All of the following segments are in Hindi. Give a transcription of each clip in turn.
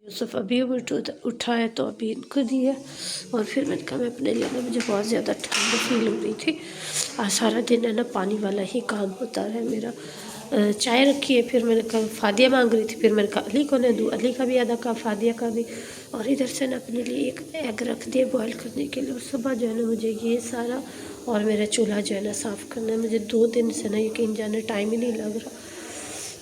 यूसुफ अभी उठा है तो अभी इनको दिया। और फिर मैंने कहा मैं अपने लिए ना, मुझे बहुत ज़्यादा ठंड फील हो रही थी। आज सारा दिन है ना पानी वाला ही काम होता है मेरा। चाय रखी है, फिर मैंने कहा फादिया मांग रही थी, फिर मैंने कहा अली को नहीं दूँ, अली का भी आधा कहा, फादिया का भी। और इधर से ना अपने लिए एक एग रख दिया बॉयल करने के लिए। और सुबह जो है ना मुझे ये सारा और मेरा चूल्हा जो है ना साफ़ करना है। मुझे 2 दिन से ना यकीन जाने टाइम ही नहीं लग रहा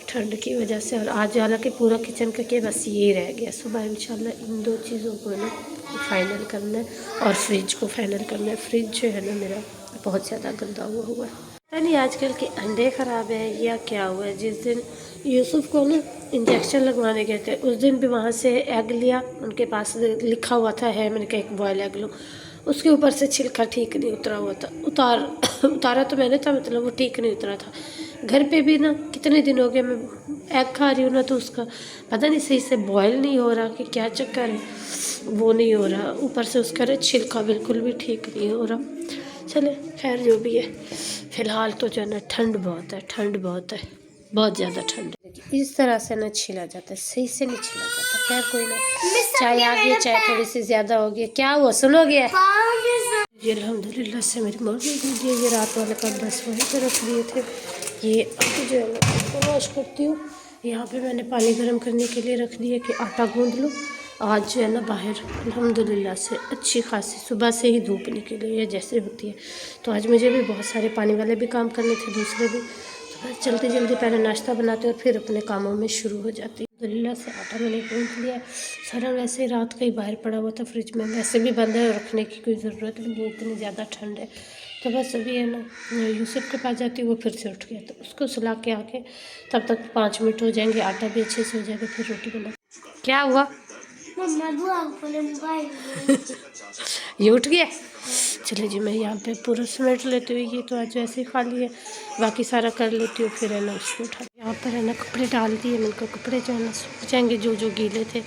ठंड की वजह से। और आज हालांकि पूरा किचन करके बस ये रह गया। सुबह इंशाल्लाह इन 2 चीज़ों को ना फाइनल करना है और फ्रिज को फाइनल करना है। फ्रिज जो है ना मेरा बहुत ज़्यादा गंदा हुआ है। पता नहीं आजकल के अंडे ख़राब है या क्या हुआ है। जिस दिन यूसुफ को ना इंजेक्शन लगवाने गए थे उस दिन भी वहाँ से एग लिया, उनके पास लिखा हुआ था है, मैंने कहा एक बॉयल एग लो। उसके ऊपर से छिलका ठीक नहीं उतरा हुआ था। उतारा तो मैंने था, मतलब वो ठीक नहीं उतरा था। घर पे भी ना कितने दिन हो गए मैं एग खा रही हूँ ना, तो उसका पता नहीं सही से बॉयल नहीं हो रहा कि क्या चक्कर है, वो नहीं हो रहा। ऊपर से उसका छिलका बिल्कुल भी ठीक नहीं हो रहा। चले खैर जो भी है, फ़िलहाल तो जो है ना ठंड बहुत है, ठंड बहुत है, बहुत ज़्यादा ठंड है। इस तरह से ना छिला जाता है, सही से नहीं छिला जाता। खैर कोई ना, चाय आ गई, चाय थोड़ी सी ज़्यादा हो गई। क्या हुआ सुनोगे? ये अल्हम्दुलिल्लाह से मेरी मुर्गी भी दी। ये रात वाले का 10 वहीं पर रख दिए थे। ये अब जो है ना इसको वॉश करती हूँ। यहाँ पे मैंने पानी गर्म करने के लिए रख दिया कि आटा गूँध लूँ। आज जो है ना बाहर अल्हम्दुलिल्लाह से अच्छी खासी सुबह से ही धूप निकली है जैसे होती है। तो आज मुझे भी बहुत सारे पानी वाले भी काम करने थे, दूसरे भी। तो बस जल्दी जल्दी पहले नाश्ता बनाते और फिर अपने कामों में शुरू हो जाती। अल्हम्दुलिल्लाह से आटा मैंने गूँथ लिया। सारा वैसे ही रात का ही बाहर पड़ा हुआ था फ्रिज में, वैसे भी बंद है और रखने की कोई ज़रूरत भी नहीं, इतनी ज़्यादा ठंड है। तो बस अभी है ना यूसुफ के पास जाती हूँ, वो फिर से उठ गया तो उसको सुला के आके तब तक 5 मिनट हो जाएंगे, आटा भी अच्छे से हो जाएगा, फिर रोटी बना। क्या हुआ? ये उठ गया। चलिए जी, मैं यहाँ पे पूरा समेट लेती हूँ। ये तो आज ऐसे ही खाली है, बाकी सारा कर लेती हूँ, फिर है ना उसको उठा। यहाँ पर है ना कपड़े डाल दिए मैंने को, कपड़े जो है ना सूख जाएंगे जो जो गीले थे।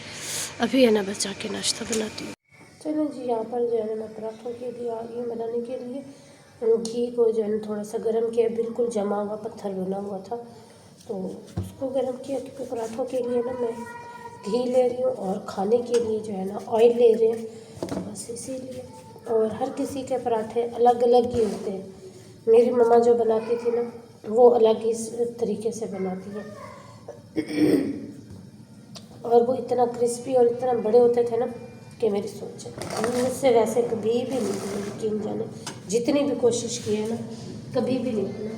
अभी है ना बस जाके नाश्ता बनाती हूँ। चलो जी, यहाँ पर जो है ना मैं पराठों के लिए आ गई हूँ बनाने के लिए। घी को जो है ना थोड़ा सा गर्म किया, बिल्कुल जमा हुआ पत्थर बना हुआ था तो उसको गर्म किया, क्योंकि पराठों के लिए ना मैं घी ले रही हूँ और खाने के लिए जो है ना ऑयल ले रहे हैं, तो बस इसीलिए। और हर किसी के पराठे अलग अलग ही होते हैं। मेरी मम्मा जो बनाती थी ना वो अलग ही तरीके से बनाती है और वो इतना क्रिस्पी और इतना बड़े होते थे ना कि मेरी सोच है मुझसे वैसे कभी भी नहीं बने, यकीन जाने जितनी भी कोशिश की है ना कभी भी नहीं बना।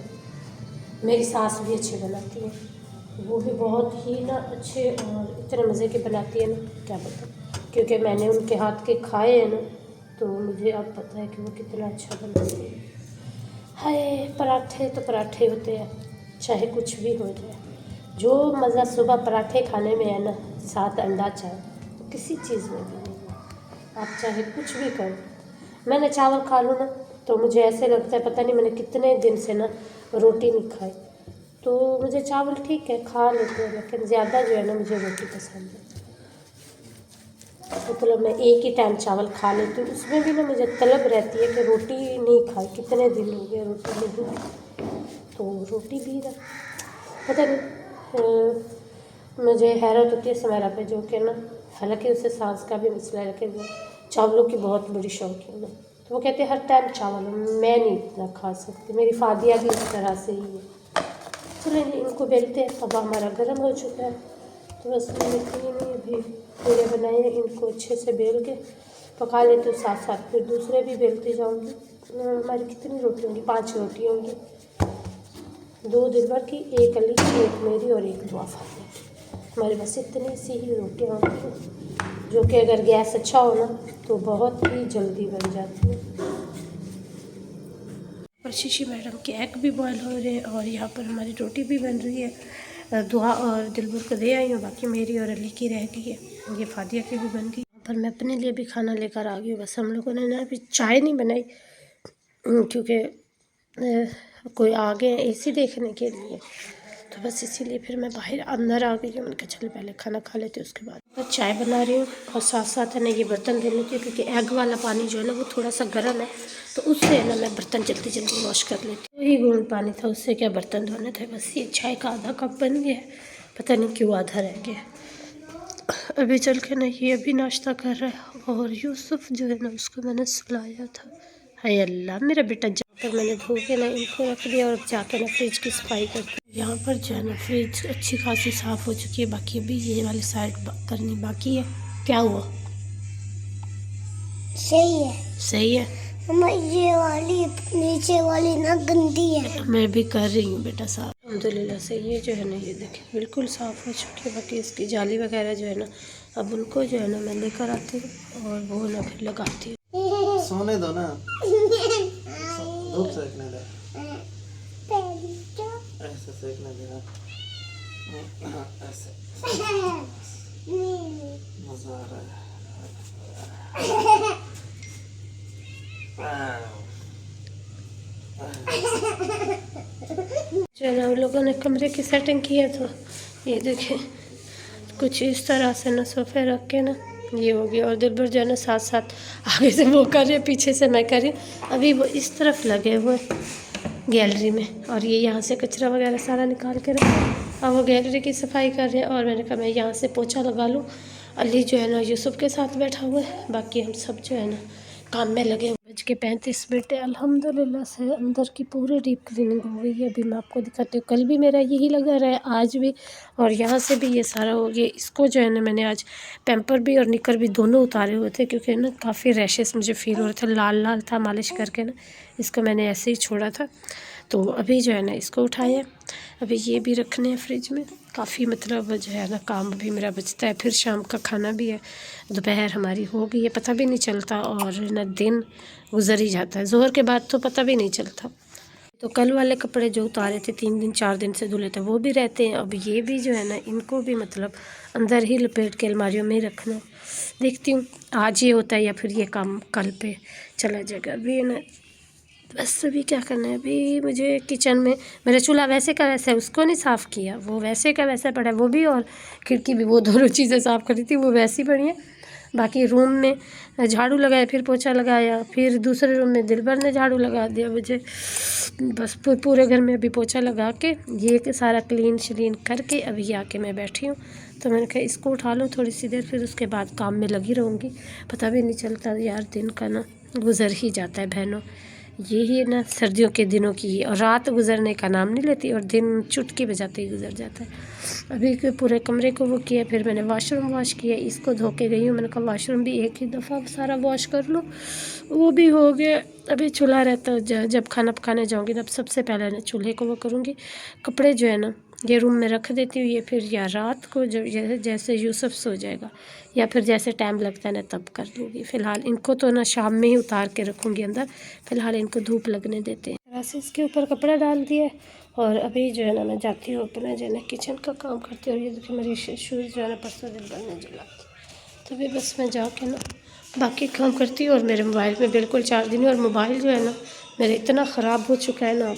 मेरी सास भी अच्छे बनाती है, वो भी बहुत ही ना अच्छे और इतने मज़े के बनाती है ना क्या पता, क्योंकि मैंने उनके हाथ के खाए हैं ना तो मुझे अब पता है कि वो कितना अच्छा बनाती है। हाय, पराठे तो पराठे होते हैं, चाहे कुछ भी हो जाए। जो मज़ा सुबह पराठे खाने में है ना, साथ अंडा चाय, तो किसी चीज़ में भी नहीं है। आप चाहे कुछ भी करो। मैंने चावल खा लूँ ना तो मुझे ऐसे लगता है पता नहीं मैंने कितने दिन से ना रोटी नहीं खाई। तो मुझे चावल ठीक है खा लेते हैं, लेकिन ज़्यादा जो है ना मुझे रोटी पसंद है। मतलब मैं एक ही टाइम चावल खा लेती हूँ, उसमें भी ना मुझे तलब रहती है कि रोटी नहीं खाई, कितने दिन हो गए रोटी नहीं खाई, तो रोटी भी ना पता नहीं मुझे हैरत होती है समारा पे, जो कि ना हालांकि उससे सांस का भी मसला है, लेकिन वो चावलों की बहुत बड़ी शौकीन है। तो वो कहते हैं हर टाइम चावल, मैं नहीं इतना खा सकती, मेरी फादिया भी इस तरह से ही है। चलिए इनको बेलते हैं, तवा हमारा गर्म हो चुका है, तो बस मैंने 3 अभी पूरे बनाए हैं, इनको अच्छे से बेल के पका लेते हूँ, साथ साथ फिर दूसरे भी बेलती जाऊँगी। हमारी कितनी रोटी होंगी? 5 रोटी होंगी, 2 दिन भर की, 1 अली की, 1 मेरी और 1 दुआ फातिया की। हमारे बस इतनी सी ही रोटियाँ होती, जो कि अगर गैस अच्छा हो ना तो बहुत ही जल्दी बन जाती है। और शीशी मैडम के एग भी बॉयल हो रहे हैं और यहाँ पर हमारी रोटी भी बन रही है। दुआ और दिलबर को दे आई हूँ, बाकी मेरी और अली की रह गई है, ये फादिया की भी बन गई। पर मैं अपने लिए भी खाना लेकर आ गई हूँ। बस हम लोगों ने ना अभी चाय नहीं बनाई क्योंकि कोई आ गए हैं एसी देखने के लिए, तो बस इसीलिए फिर मैं बाहर अंदर आ गई हूँ। मैंने कहा चलो पहले खाना खा लेते उसके बाद तो चाय बना रही हूँ। और साथ साथ है ना ये बर्तन धो लेती हूँ, क्योंकि एग वाला पानी जो है ना वो थोड़ा सा गर्म है, तो उससे है ना मैं बर्तन जल्दी जल्दी वॉश कर लेती हूँ। वही गुण पानी था, उससे क्या बर्तन धोने थे। बस ये चाय का आधा कप बन गया है, पता नहीं क्यों आधा रह गया। अभी चल के ना ये अभी नाश्ता कर रहा है, और यूसुफ जो है ना उसको मैंने सुलाया था। हाय अल्लाह, मेरा बेटा जाकर मैंने धो के ना इनको रख दिया, और जाके ना फ्रिज की सफाई करती। यहाँ पर जो है ना फ्रिज अच्छी खासी साफ़ हो चुकी है, बाकी अभी ये वाली साइड करनी बाकी है। क्या हुआ? सही है, सही है। ये वाली नीचे वाली ना गंदी है। मैं भी कर रही हूँ बेटा साफ अल्हम्दुलिल्लाह से। ये जो है ना ये देखें बिल्कुल साफ़ हो चुकी है, बाकी इसकी जाली वगैरह जो है ना अब उनको जो है ना मैं लेकर आती हूँ और वो ना फिर लगाती हूँ। सोने दो ना, धूप सेकने दे, ऐसे सेकने दे, ऐसे मजा आ रहा है। जो है ना उन लोगों ने कमरे की सेटिंग किया, तो ये देखें कुछ इस तरह से ना सोफे रख के ना ये हो गया, और दिलबर जो है ना साथ साथ आगे से वो कर रही है, पीछे से मैं कर रही हूँ। अभी वो इस तरफ लगे हुए गैलरी में, और ये यहाँ से कचरा वगैरह सारा निकाल के रखा। अब वो गैलरी की सफाई कर रहे हैं, और मैंने कहा मैं यहाँ से पोछा लगा लूँ। अली जो है ना यूसुफ के साथ बैठा हुआ है, बाकी हम सब जो है ना काम में लगे। 35 अल्हम्दुलिल्लाह से अंदर की पूरी डीप क्लीनिंग हो गई है। अभी मैं आपको दिखाती हूँ, कल भी मेरा यही लगा रहा है, आज भी, और यहाँ से भी ये सारा हो गया। इसको जो है ना मैंने आज पैम्पर भी और निकर भी दोनों उतारे हुए थे, क्योंकि ना काफ़ी रैशेस मुझे फील हो रहे थे, लाल लाल था मालिश करके ना। इसको मैंने ऐसे ही छोड़ा था, तो अभी जो है ना इसको उठाया। अभी ये भी रखने हैं फ्रिज में। काफ़ी मतलब जो है ना काम भी मेरा बचता है, फिर शाम का खाना भी है। दोपहर हमारी हो गई है, पता भी नहीं चलता, और ना दिन गुजर ही जाता है। ज़ोहर के बाद तो पता भी नहीं चलता। तो कल वाले कपड़े जो उतारे थे 3 दिन 4 दिन से धुले थे, वो भी रहते हैं। अब ये भी जो है ना इनको भी मतलब अंदर ही लपेट के अलमारियों में ही रखना। देखती हूँ आज ये होता है या फिर ये काम कल पे चला जाएगा। अभी ना बस अभी क्या करना है, अभी मुझे किचन में मेरा चूल्हा वैसे का वैसा है, उसको नहीं साफ़ किया, वो वैसे का वैसा पड़ा है वो भी, और खिड़की भी, वो दोनों चीज़ें साफ़ करी थी, वो वैसी पड़ी हैं। बाकी रूम में झाड़ू लगाया, फिर पोछा लगाया, फिर दूसरे रूम में दिलबर ने झाड़ू लगा दिया मुझे। बस पूरे घर में अभी पोछा लगा के ये सारा क्लीन श्लीन करके अभी आके मैं बैठी हूँ। तो मैंने कहा इसको उठा लो थोड़ी सी देर, फिर उसके बाद काम में लगी रहूँगी। पता भी नहीं चलता यार, दिन का ना गुजर ही जाता है बहनों। यही ना सर्दियों के दिनों की, और रात गुजरने का नाम नहीं लेती, और दिन चुटकी बजाते ही गुजर जाता है। अभी के पूरे कमरे को वो किया, फिर मैंने वॉशरूम वॉश किया, इसको धो के गई हूँ। मैंने कहा वॉशरूम भी एक ही दफ़ा सारा वॉश कर लो, वो भी हो गया। अभी चूल्हा रहता, जब खाना पकाने जाऊँगी तब सबसे पहले ना चूल्हे को वो करूँगी। कपड़े जो है ना ये रूम में रख देती हूँ, ये फिर या रात को जब जैसे यूसुफ सो जाएगा या फिर जैसे टाइम लगता है ना तब कर लूँगी। फ़िलहाल इनको तो ना शाम में ही उतार के रखूँगी अंदर, फ़िलहाल इनको धूप लगने देते हैं। वैसे इसके ऊपर कपड़ा डाल दिया, और अभी जो है ना मैं जाती हूँ अपना जो है ना किचन का काम करती हूँ। और ये देखिए मेरी शूज़ जो है ना परसों दिन बनने जला, तो अभी बस मैं जाके ना बाकी काम करती हूँ। और मेरे मोबाइल में बिल्कुल चार्ज नहीं, और मोबाइल जो है ना मेरा इतना ख़राब हो चुका है ना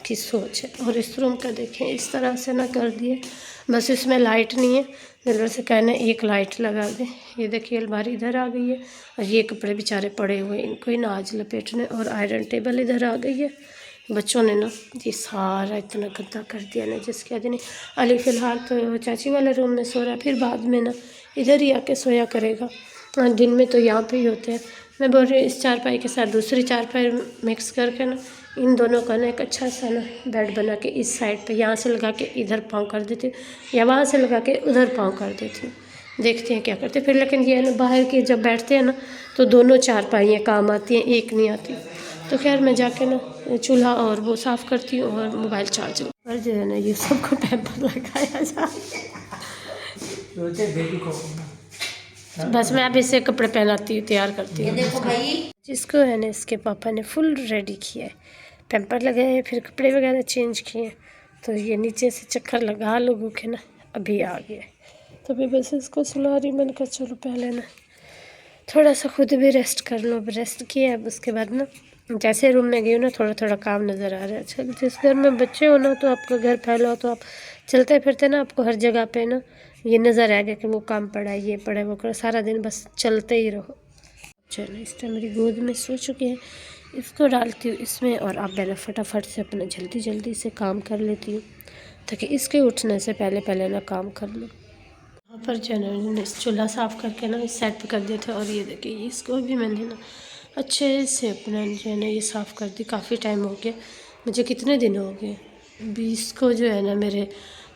की सोच है। और इस रूम का देखें इस तरह से ना कर दिए, बस इसमें लाइट नहीं है। दिलबर से कहना एक लाइट लगा दें। ये देखिए अलमारी इधर आ गई है, और ये कपड़े बेचारे पड़े हुए इनको ही ना आज लपेटने, और आयरन टेबल इधर आ गई है। बच्चों ने ना ये सारा इतना गंदा कर दिया ना जिसके आगे नहीं। अली फ़िलहाल तो चाची वाले रूम में सो रहा है, फिर बाद में ना इधर ही आके सोया करेगा। दिन में तो यहाँ पे ही होते हैं। मैं बोल रही हूँ इस चारपाई के साथ दूसरी चारपाई मिक्स करके ना इन दोनों का ना एक अच्छा सा ना बेड बना के इस साइड पे यहाँ से लगा के इधर पाँव कर देती हूँ, या वहाँ से लगा के उधर पाँव कर देती हूँ। देखते हैं क्या करते फिर। लेकिन ये है ना बाहर के जब बैठते हैं ना तो दोनों चारपाइयाँ काम आती हैं, एक नहीं आती। तो खैर मैं जाके ना चूल्हा और वो साफ़ करती हूँ और मोबाइल चार्ज और जो है ना ये सबको पैम्पर लगाया जा। बस मैं अब इसे कपड़े पहनाती हूँ, तैयार करती हूँ। देखो भाई जिसको है ना इसके पापा ने फुल रेडी किया है, पैम्पर लगाए, फिर कपड़े वगैरह चेंज किए। तो ये नीचे से चक्कर लगा लोगों के ना अभी आ गया। तो अभी बस इसको सुला रही। मैंने कहा चलो पहले ना थोड़ा सा खुद भी रेस्ट कर लो। अब रेस्ट किया, अब उसके बाद ना जैसे रूम में गई हूँ ना थोड़ा थोड़ा काम नज़र आ रहा है। अच्छा जिस घर में बच्चे हो ना तो आपका घर फैला हो तो आप चलते फिरते ना आपको हर जगह पे ना ये नज़र आ गया कि वो काम पड़ा है, ये पड़ा है, वो करो, सारा दिन बस चलते ही रहो। चलो इस टाइम मेरी गोद में सो चुके हैं, इसको डालती हूँ इसमें और अब मैं फटाफट से अपना जल्दी जल्दी से काम कर लेती हूँ ताकि इसके उठने से पहले पहले ना काम कर लूँ। यहाँ पर जो है ना मैंने इस चूल्हा साफ़ करके ना इस साइड पे कर दिए थे, और ये देखिए इसको भी मैंने ना अच्छे से अपना जो है ना ये साफ़ कर दी। काफ़ी टाइम हो गया मुझे, कितने दिन हो गए, 20 को जो है ना मेरे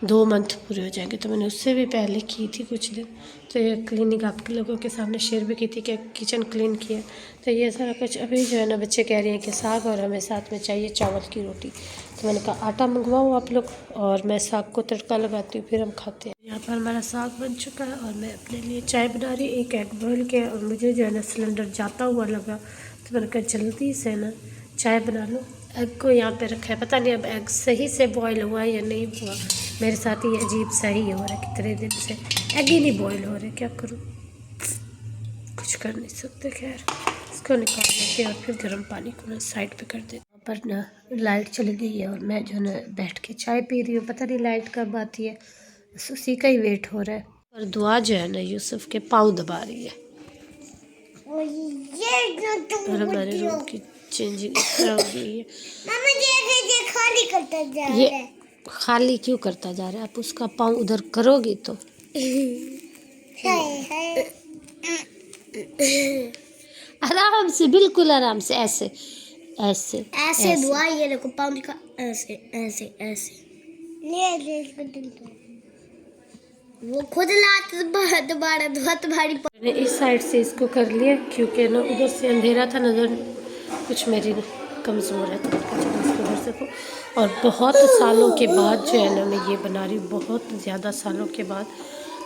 2 मंथ पूरे हो जाएंगे, तो मैंने उससे भी पहले की थी कुछ दिन। तो ये क्लीनिंग आप लोगों के सामने शेयर भी की थी कि किचन क्लीन किया। तो ये सारा कुछ अभी जो है ना बच्चे कह रहे हैं कि साग और हमें साथ में चाहिए चावल की रोटी, तो मैंने कहा आटा मंगवाओ आप लोग और मैं साग को तड़का लगाती हूँ, फिर हम खाते हैं। यहाँ पर हमारा साग बन चुका है और मैं अपने लिए चाय बना रही, एक एग बॉयल के, और मुझे जो है ना सिलेंडर जाता हुआ लगा, तो मैंने कहा जल्दी से ना चाय बना लो। एग को यहाँ पे रखा है, पता नहीं अब एग सही से बॉयल हुआ या नहीं हुआ। मेरे साथ ये अजीब सा ही हो रहा है, कितने दिन से एग ही नहीं बॉयल हो रहे, क्या करूँ, कुछ कर नहीं सकते। खैर इसको निकाल लेते और फिर गर्म पानी को ना साइड पे कर देते। यहाँ पर ना लाइट चली गई है और मैं जो ना बैठ के चाय पी रही हूँ, पता नहीं लाइट कब आती है, बस उसी का ही वेट हो रहा है। और दुआ जो है ना यूसुफ के पाँव दबा रही है, और हमारे रूम की चेंजिंग इस तरह हो गई है। खाली करता जा रहा ये है। खाली क्यों करता जा रहा है, आप उसका पाँव उधर करोगी तो आराम से, बिल्कुल आराम से, ऐसे ऐसे ऐसे दुआ, ये देखो पाँव दिखा, ऐसे ऐसे ऐसे वो खुद लात दोबारा बहुत भारी। मैंने इस साइड से इसको कर लिया क्योंकि ना उधर से अंधेरा था, नज़र कुछ मेरी कमज़ोर है, तो चलो इसको उधर से को। और बहुत सालों के बाद जो है ना मैं ये बना रही हूँ, बहुत ज़्यादा सालों के बाद।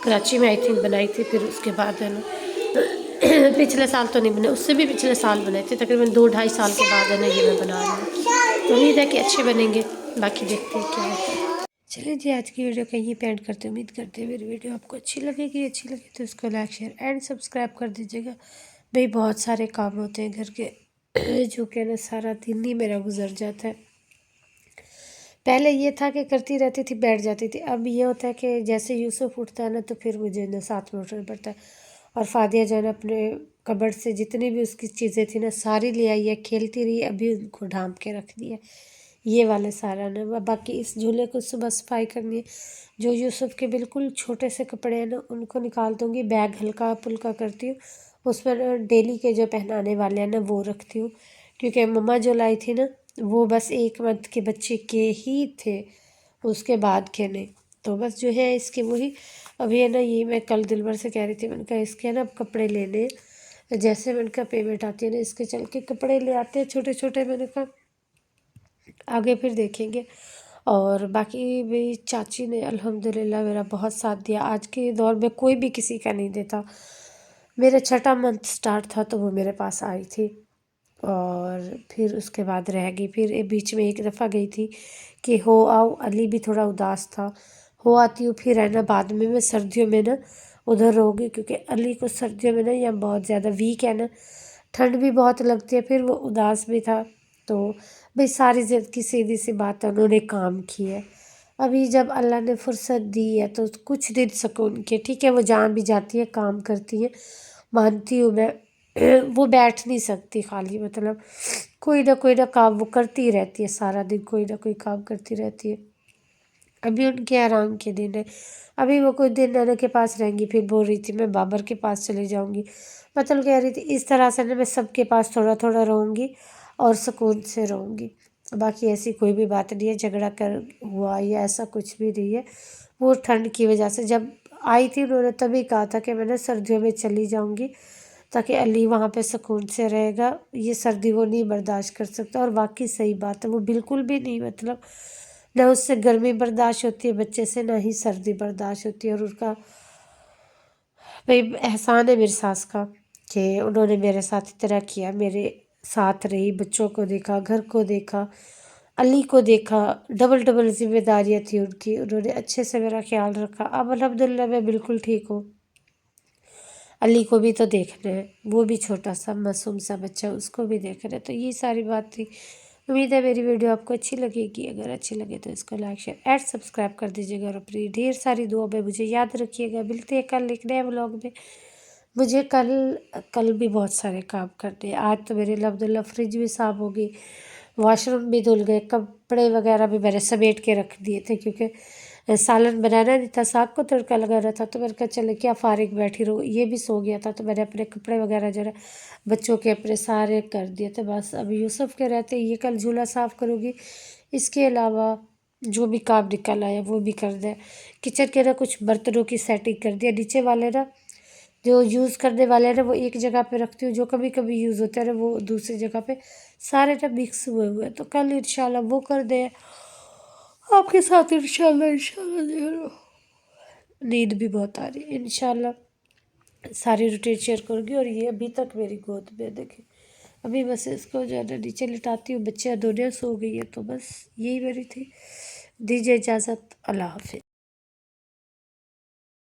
कराची में आई थिंक बनाई थी, फिर उसके बाद है ना पिछले साल तो नहीं बने, उससे भी पिछले साल बनाए थे, तकरीबन 2-2.5 साल के बाद है ना ये मैं बना रही हूँ। तो उम्मीद है कि अच्छे बनेंगे, बाकी देखते हैं क्या होता है। चलिए जी, आज की वीडियो का यहीं पे एंड करते हैं। उम्मीद करते हैं मेरी वीडियो आपको अच्छी लगेगी, अच्छी लगे तो इसको लाइक शेयर एंड सब्सक्राइब कर दीजिएगा। भाई बहुत सारे काम होते हैं घर के जो कि ना सारा दिन ही मेरा गुजर जाता है। पहले ये था कि करती रहती थी, बैठ जाती थी, अब ये होता है कि जैसे यूसुफ उठता है ना तो फिर मुझे ना साथ में उठना पड़ता है। और फादिया जो है ना अपने कबर्ड से जितनी भी उसकी चीज़ें थी ना सारी ले आई है, खेलती रही, अभी उनको ढांप के रख दिया ये वाले सारा ना। बाकी इस झूले को सुबह सफाई करनी है। जो यूसुफ के बिल्कुल छोटे से कपड़े हैं ना उनको निकाल दूँगी, बैग हल्का फुल्का करती हूँ, उस पर डेली के जो पहनाने वाले हैं ना वो रखती हूँ, क्योंकि मम्मा जो लाई थी ना वो बस 1 मंथ के बच्चे के ही थे, उसके बाद के नहीं। तो बस जो है इसके वही अभी है ना, ये मैं कल दिलबर से कह रही थी, मैंने कहा इसके ना अब कपड़े लेने, जैसे मैंने कहा पेमेंट आती है ना इसके चल के कपड़े ले आते हैं छोटे छोटे, मैंने कहा आगे फिर देखेंगे। और बाकी भी चाची ने अल्हम्दुलिल्लाह मेरा बहुत साथ दिया। आज के दौर में कोई भी किसी का नहीं देता। मेरा 6ठा मंथ स्टार्ट था तो वो मेरे पास आई थी, और फिर उसके बाद रह गई। फिर बीच में एक दफ़ा गई थी कि हो आओ, अली भी थोड़ा उदास था, हो आती हूँ फिर है ना बाद में मैं सर्दियों में ना उधर रहोगी, क्योंकि अली को सर्दियों में ना यहाँ बहुत ज़्यादा वीक है ना, ठंड भी बहुत लगती है, फिर वो उदास भी था। तो भाई सारी ज़िंदगी सीधी सी बात है, उन्होंने काम की है। अभी जब अल्लाह ने फुर्सत दी है तो कुछ दिन सुकून के, ठीक है वो जान भी जाती है, काम करती है, मानती हूँ मैं वो बैठ नहीं सकती खाली, मतलब कोई ना काम वो करती रहती है, सारा दिन कोई ना कोई काम करती रहती है। अभी उनके आराम के दिन है, अभी वो कुछ दिन नाना के पास रहेंगी, फिर बोल रही थी मैं बाबर के पास चली जाऊंगी, मतलब कह रही थी इस तरह से ना मैं सबके पास थोड़ा थोड़ा रहूँगी और सुकून से रहूँगी। बाकी ऐसी कोई भी बात नहीं है, झगड़ा कर हुआ या ऐसा कुछ भी नहीं है। वो ठंड की वजह से जब आई थी उन्होंने तभी कहा था कि मैं ना सर्दियों में चली जाऊँगी ताकि अली वहाँ पे सुकून से रहेगा, ये सर्दी वो नहीं बर्दाश्त कर सकता। और वाकई सही बात है, वो बिल्कुल भी नहीं, मतलब ना उससे गर्मी बर्दाश्त होती है बच्चे से, ना ही सर्दी बर्दाश्त होती है। और उसका भाई एहसान है मेरी सास का कि उन्होंने मेरे साथ इतना किया, मेरे साथ रही, बच्चों को देखा, घर को देखा, अली को देखा, डबल डबल जिम्मेदारियाँ थी उनकी, उन्होंने अच्छे से मेरा ख्याल रखा। अब अल्हम्दुलिल्लाह मैं बिल्कुल ठीक हूँ। अली को भी तो देखना है, वो भी छोटा सा मासूम सा बच्चा, उसको भी देखना है। तो ये सारी बात थी। उम्मीद है मेरी वीडियो आपको अच्छी लगेगी, अगर अच्छी लगे तो इसको लाइक शेयर एंड सब्सक्राइब कर दीजिएगा, और अपनी ढेर सारी दुआ में मुझे याद रखिएगा। मिलते हैं कल एक नए व्लॉग में। मुझे कल भी बहुत सारे काम करने हैं। आज तो मेरे अल्हम्दुलिल्लाह फ्रिज भी साफ़ हो गई, वॉशरूम भी धुल गए, कपड़े वगैरह भी मैंने समेट के रख दिए थे, क्योंकि सालन बनाना नहीं था, साग को तड़का लगाना था। तो मैंने कहा चलो क्या फारिग बैठी रहूँ, ये भी सो गया था। तो मैंने अपने कपड़े वगैरह जो है बच्चों के अपने सारे कर दिए थे। बस अब यूसुफ के रहते ये कल झूला साफ़ करूँगी, इसके अलावा जो भी काम निकल आया वो भी कर दे। किचन के ना कुछ बर्तनों की सेटिंग कर दिया, नीचे वाले ना जो यूज़ करने वाले हैं ना वो एक जगह पे रखती हूँ, जो कभी कभी यूज़ होते हैं ना वो दूसरी जगह पे, सारे ना मिक्स हुए हुए हैं। तो कल इंशाल्लाह वो कर दे आपके साथ इंशाल्लाह। इंशाल्लाह नींद भी बहुत आ रही है। इंशाल्लाह सारी रूटीन शेयर करूँगी। और ये अभी तक मेरी गोद में देखिए, अभी बस इसको जो है ना नीचे लिटाती हूँ, बच्चे दोनों सो गई है। तो बस यही मेरी थी। दीजिए इजाज़त, अल्लाह हाफिज़।